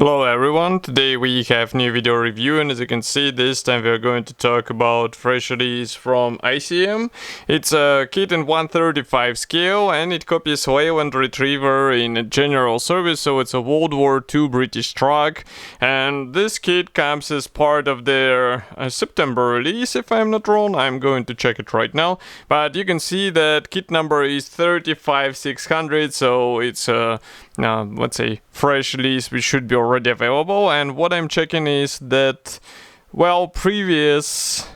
Hello everyone, today we have new video review, and as you can see this time we are going to talk about fresh release from ICM. It's a kit in 1/35 scale and it copies Leyland Retriever in a general service, so it's a World War II British truck, and this kit comes as part of their September release, if I'm not wrong. I'm going to check it right now, but you can see that kit number is 35600, so it's a let's say fresh release which should be already available. And what I'm checking is that, well, previous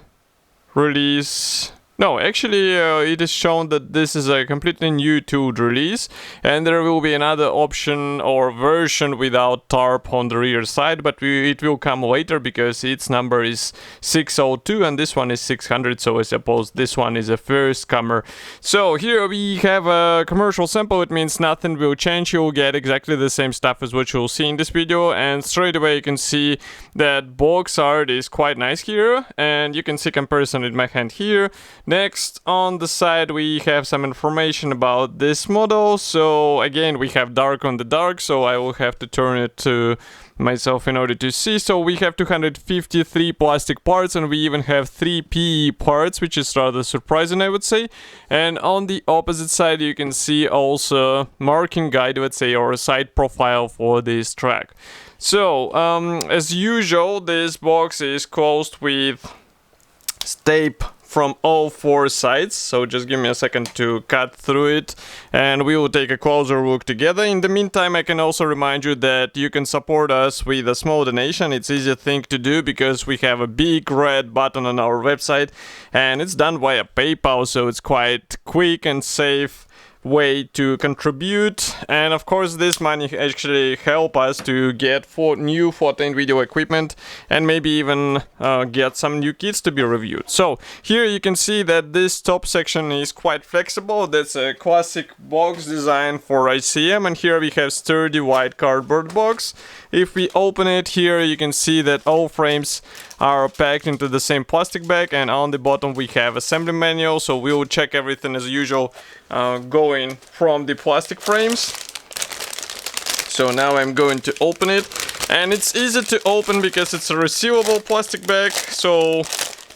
release, no, actually it is shown that this is a completely new tooled release, and there will be another option or version without tarp on the rear side, but it will come later because its number is 602 and this one is 600, so I suppose this one is a first comer. So here we have a commercial sample. It means nothing will change. You'll get exactly the same stuff as what you'll see in this video, and straight away you can see that box art is quite nice here, and you can see comparison in my hand here. Next, on the side we have some information about this model. So again, we have dark on the dark, so I will have to turn it to myself in order to see. So we have 253 plastic parts, and we even have 3 PE parts, which is rather surprising, I would say. And on the opposite side you can see also marking guide, let's say, or a side profile for this track. So as usual, this box is closed with tape from all 4 sides, so just give me a second to cut through it and we will take a closer look together. In the meantime, I can also remind you that you can support us with a small donation. It's an easy thing to do because we have a big red button on our website and it's done via PayPal, so it's quite quick and safe way to contribute. And of course this money actually help us to get new photo and video equipment and maybe even get some new kits to be reviewed. So here you can see that this top section is quite flexible. That's a classic box design for ICM, and here we have sturdy white cardboard box. If we open it, here you can see that all frames are packed into the same plastic bag, and on the bottom we have assembly manual, so we will check everything as usual going from the plastic frames. So now I'm going to open it, and it's easy to open because it's a resealable plastic bag, so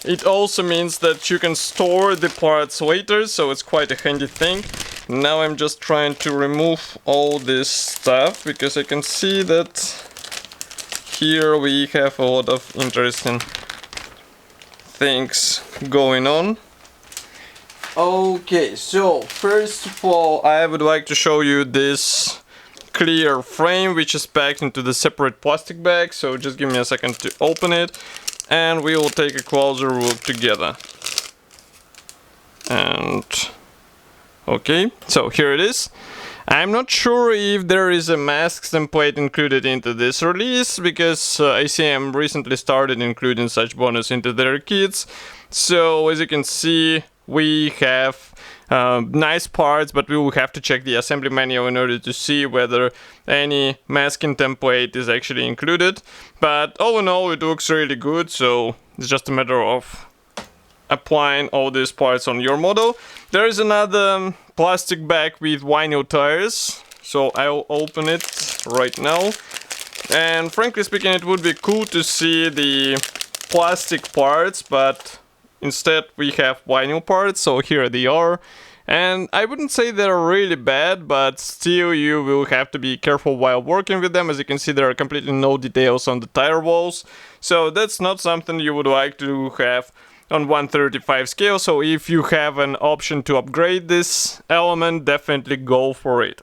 it also means that you can store the parts later, so it's quite a handy thing. Now I'm just trying to remove all this stuff because I can see that here we have a lot of interesting things going on. Okay, so first of all I would like to show you this clear frame which is packed into the separate plastic bag, so just give me a second to open it and we will take a closer look together. And okay, so here it is. I'm not sure if there is a mask template included into this release because ICM recently started including such bonus into their kits. So as you can see, we have nice parts, but we will have to check the assembly manual in order to see whether any masking template is actually included. But all in all, it looks really good, so it's just a matter of applying all these parts on your model. There is another plastic bag with vinyl tires, so I'll open it right now. And frankly speaking, it would be cool to see the plastic parts, but instead we have vinyl parts, so here they are. And I wouldn't say they're really bad, but still you will have to be careful while working with them. As you can see, there are completely no details on the tire walls, so that's not something you would like to have on 1/35 scale. So if you have an option to upgrade this element, definitely go for it.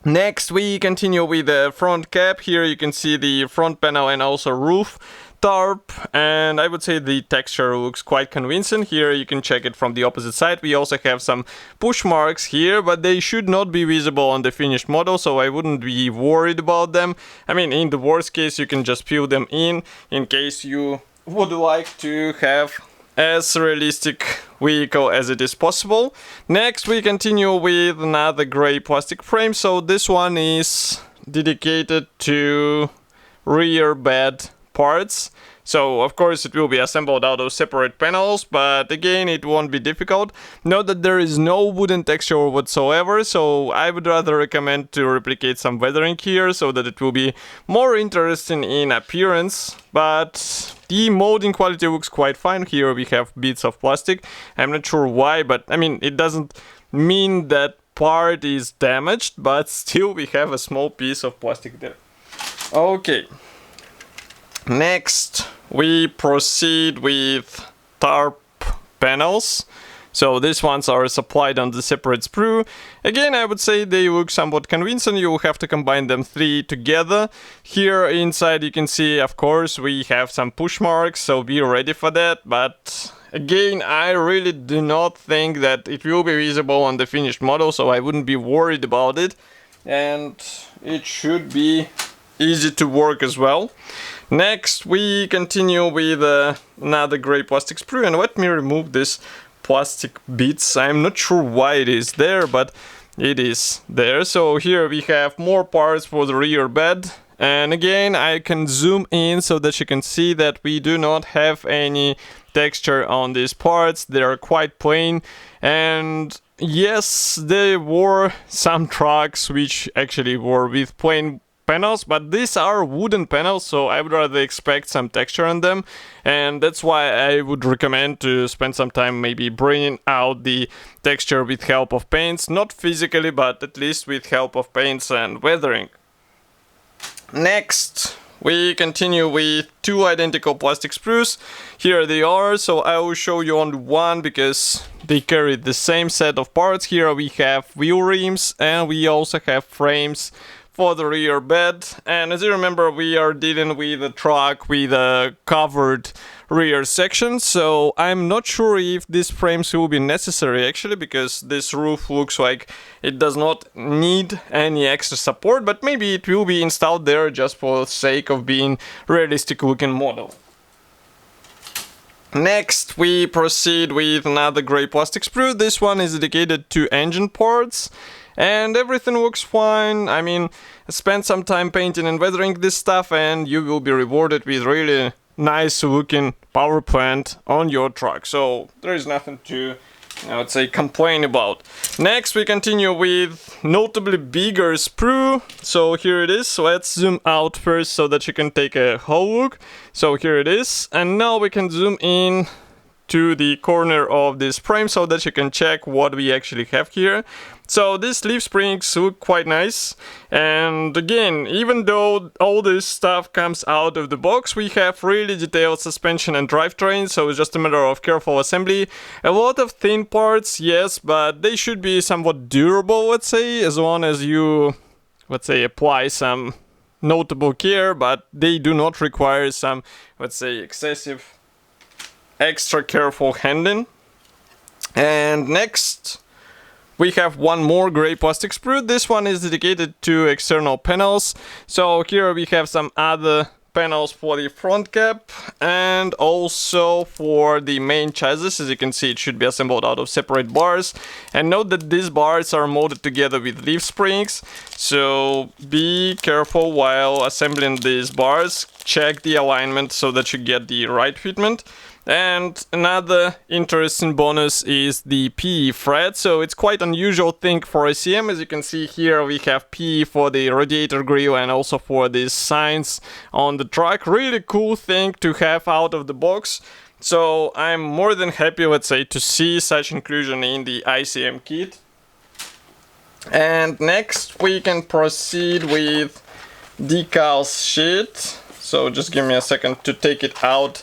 Next we continue with the front cap. Here you can see the front panel and also roof tarp, and I would say the texture looks quite convincing. Here you can check it from the opposite side. We also have some push marks here, but they should not be visible on the finished model, so I wouldn't be worried about them. I mean, in the worst case you can just peel them in case you would like to have as realistic vehicle as it is possible. Next we continue with another gray plastic frame. So this one is dedicated to rear bed parts. So of course it will be assembled out of separate panels, but again it won't be difficult. Note that there is no wooden texture whatsoever, so I would rather recommend to replicate some weathering here so that it will be more interesting in appearance. But the molding quality looks quite fine. Here we have bits of plastic. I'm not sure why, but I mean it doesn't mean that part is damaged, but still we have a small piece of plastic there. Okay. Next, we proceed with tarp panels. So these ones are supplied on the separate sprue. Again, I would say they look somewhat convincing. You will have to combine them 3 together. Here inside you can see, of course, we have some push marks, so be ready for that. But again, I really do not think that it will be visible on the finished model, so I wouldn't be worried about it. And it should be easy to work as well. Next, we continue with another gray plastic sprue, and let me remove this plastic bits. I'm not sure why it is there, but it is there. So here we have more parts for the rear bed, and again I can zoom in so that you can see that we do not have any texture on these parts. They are quite plain, and yes, there were some trucks which actually were with plain panels, but these are wooden panels, so I would rather expect some texture on them, and that's why I would recommend to spend some time maybe bringing out the texture with help of paints, not physically, but at least with help of paints and weathering. Next, we continue with 2 identical plastic sprues. Here they are, so I will show you only one because they carry the same set of parts. Here we have wheel rims, and we also have frames for the rear bed. And as you remember, we are dealing with a truck with a covered rear section, so I'm not sure if these frames will be necessary actually, because this roof looks like it does not need any extra support, but maybe it will be installed there just for the sake of being realistic looking model. Next, we proceed with another gray plastic sprue. This one is dedicated to engine parts, and everything looks fine. I mean, spend some time painting and weathering this stuff and you will be rewarded with really nice looking power plant on your truck. So there is nothing to, I would say, complain about. Next, we continue with notably bigger sprue. So here it is. Let's zoom out first so that you can take a whole look. So here it is. And now we can zoom in to the corner of this frame so that you can check what we actually have here. So these leaf springs look quite nice, and again, even though all this stuff comes out of the box, we have really detailed suspension and drivetrain, so it's just a matter of careful assembly. A lot of thin parts, yes, but they should be somewhat durable, let's say, as long as you, let's say, apply some notable care, but they do not require some, let's say, excessive extra careful handling. And next, we have one more gray plastic sprue. This one is dedicated to external panels. So here we have some other panels for the front cap and also for the main chassis. As you can see, it should be assembled out of separate bars. And note that these bars are molded together with leaf springs. So be careful while assembling these bars. Check the alignment so that you get the right fitment. And another interesting bonus is the PE thread. So it's quite unusual thing for ICM. As you can see here, we have PE for the radiator grille and also for these signs on the truck. Really cool thing to have out of the box. So I'm more than happy, let's say, to see such inclusion in the ICM kit. And next we can proceed with decals sheet. So just give me a second to take it out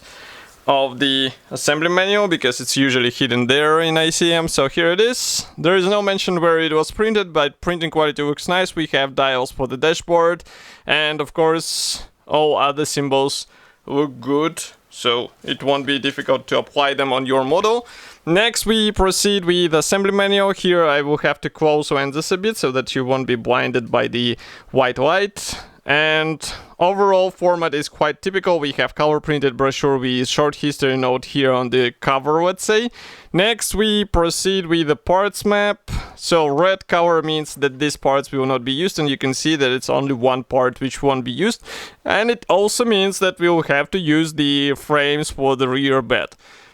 of the assembly manual because it's usually hidden there in ICM. So here it is. There is no mention where it was printed, but printing quality looks nice. We have dials for the dashboard, and of course all other symbols look good, so it won't be difficult to apply them on your model. Next we proceed with assembly manual. Here I will have to close lens this a bit so that you won't be blinded by the white light. And overall format is quite typical. We have color printed brochure with short history note here on the cover, let's say. Next, we proceed with the parts map. So red color means that these parts will not be used, and you can see that it's only one part which won't be used. And it also means that we'll have to use the frames for the rear bed.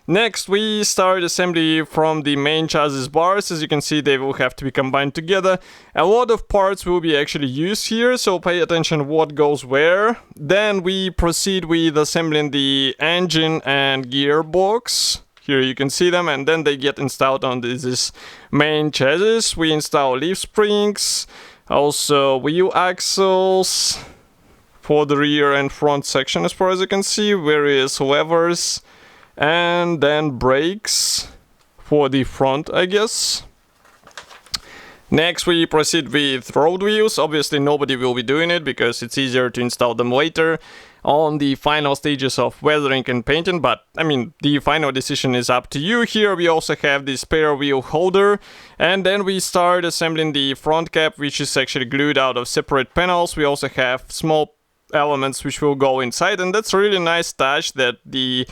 Next, we start assembly from the main chassis bars. As you can see, they will have to be combined together. A lot of parts will be actually used here, so pay attention what goes where. Then we proceed with assembling the engine and gearbox. Here you can see them, and then they get installed on this main chassis. We install leaf springs, also wheel axles for the rear and front section as far as you can see, various levers, and then brakes for the front, I guess. Next, we proceed with road wheels. Obviously, nobody will be doing it because it's easier to install them later on the final stages of weathering and painting, but I mean, the final decision is up to you. Here we also have the spare wheel holder, and then we start assembling the front cap, which is actually glued out of separate panels. We also have small elements which will go inside, and that's a really nice touch that the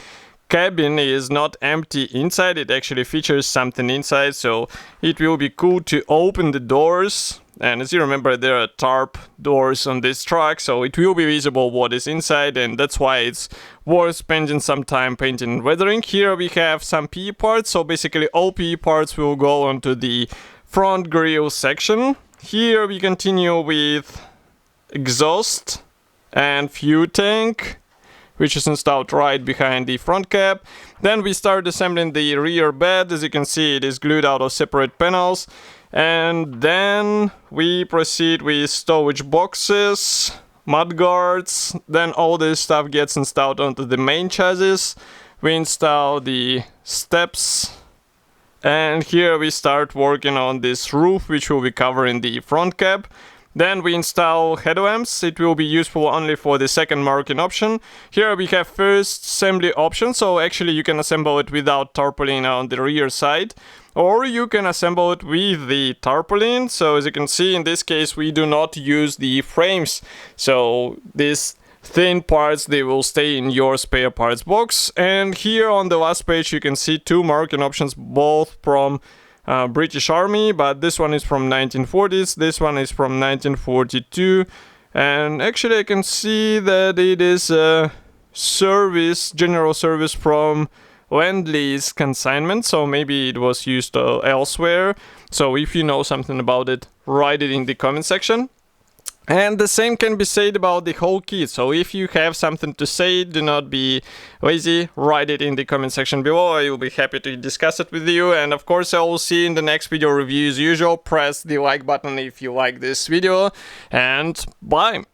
cabin is not empty inside. It actually features something inside, so it will be cool to open the doors. And as you remember, there are tarp doors on this truck, so it will be visible what is inside, and that's why it's worth spending some time painting and weathering. Here we have some PE parts, so basically all PE parts will go onto the front grille section. Here we continue with exhaust and fuel tank, which is installed right behind the front cap. Then we start assembling the rear bed. As you can see, it is glued out of separate panels. And then we proceed with stowage boxes, mud guards. Then all this stuff gets installed onto the main chassis. We install the steps. And here we start working on this roof, which will be covering the front cap. Then we install headlamps. It will be useful only for the second marking option. Here we have first assembly option, so actually you can assemble it without tarpaulin on the rear side, or you can assemble it with the tarpaulin. So as you can see, in this case we do not use the frames, so these thin parts, they will stay in your spare parts box. And here on the last page you can see two marking options, both from British Army, but this one is from 1940s, this one is from 1942, and actually I can see that it is a service, general service from Lend-Lease consignment, so maybe it was used elsewhere. So if you know something about it, write it in the comment section. And the same can be said about the whole kit, so if you have something to say, do not be lazy, write it in the comment section below. I will be happy to discuss it with you, and of course I will see you in the next video review as usual. Press the like button if you like this video, and bye!